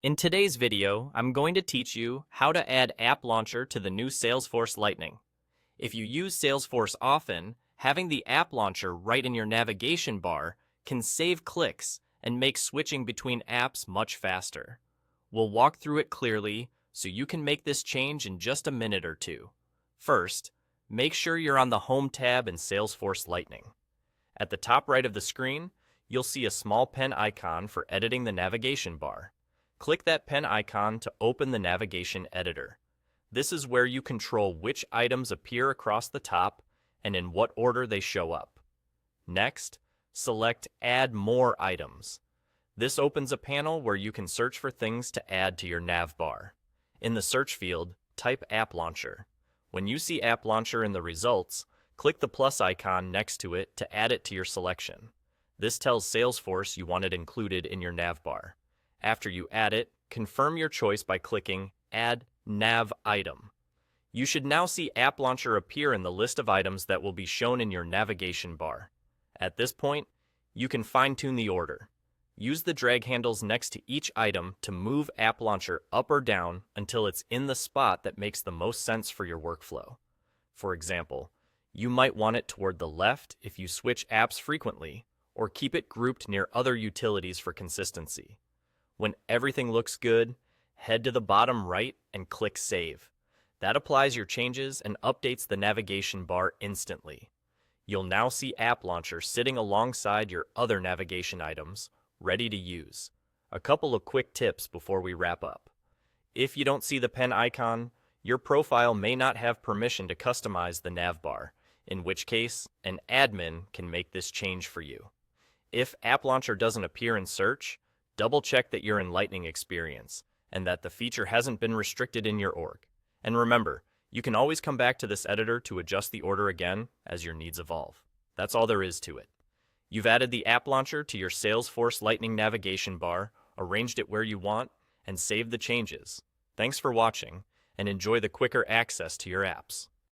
In today's video, I'm going to teach you how to add App Launcher to the new Salesforce Lightning. If you use Salesforce often, having the App Launcher right in your navigation bar can save clicks and make switching between apps much faster. We'll walk through it clearly so you can make this change in just a minute or two. First, make sure you're on the Home tab in Salesforce Lightning. At the top right of the screen, you'll see a small pen icon for editing the navigation bar. Click that pen icon to open the navigation editor. This is where you control which items appear across the top and in what order they show up. Next, select Add More Items. This opens a panel where you can search for things to add to your nav bar. In the search field, type App Launcher. When you see App Launcher in the results, click the plus icon next to it to add it to your selection. This tells Salesforce you want it included in your nav bar. After you add it, confirm your choice by clicking Add Nav Item. You should now see App Launcher appear in the list of items that will be shown in your navigation bar. At this point, you can fine-tune the order. Use the drag handles next to each item to move App Launcher up or down until it's in the spot that makes the most sense for your workflow. For example, you might want it toward the left if you switch apps frequently, or keep it grouped near other utilities for consistency. When everything looks good, head to the bottom right and click Save. That applies your changes and updates the navigation bar instantly. You'll now see App Launcher sitting alongside your other navigation items, ready to use. A couple of quick tips before we wrap up. If you don't see the pen icon, your profile may not have permission to customize the nav bar, in which case, an admin can make this change for you. If App Launcher doesn't appear in search, double-check that you're in Lightning Experience and that the feature hasn't been restricted in your org. And remember, you can always come back to this editor to adjust the order again as your needs evolve. That's all there is to it. You've added the App Launcher to your Salesforce Lightning navigation bar, arranged it where you want, and saved the changes. Thanks for watching, and enjoy the quicker access to your apps.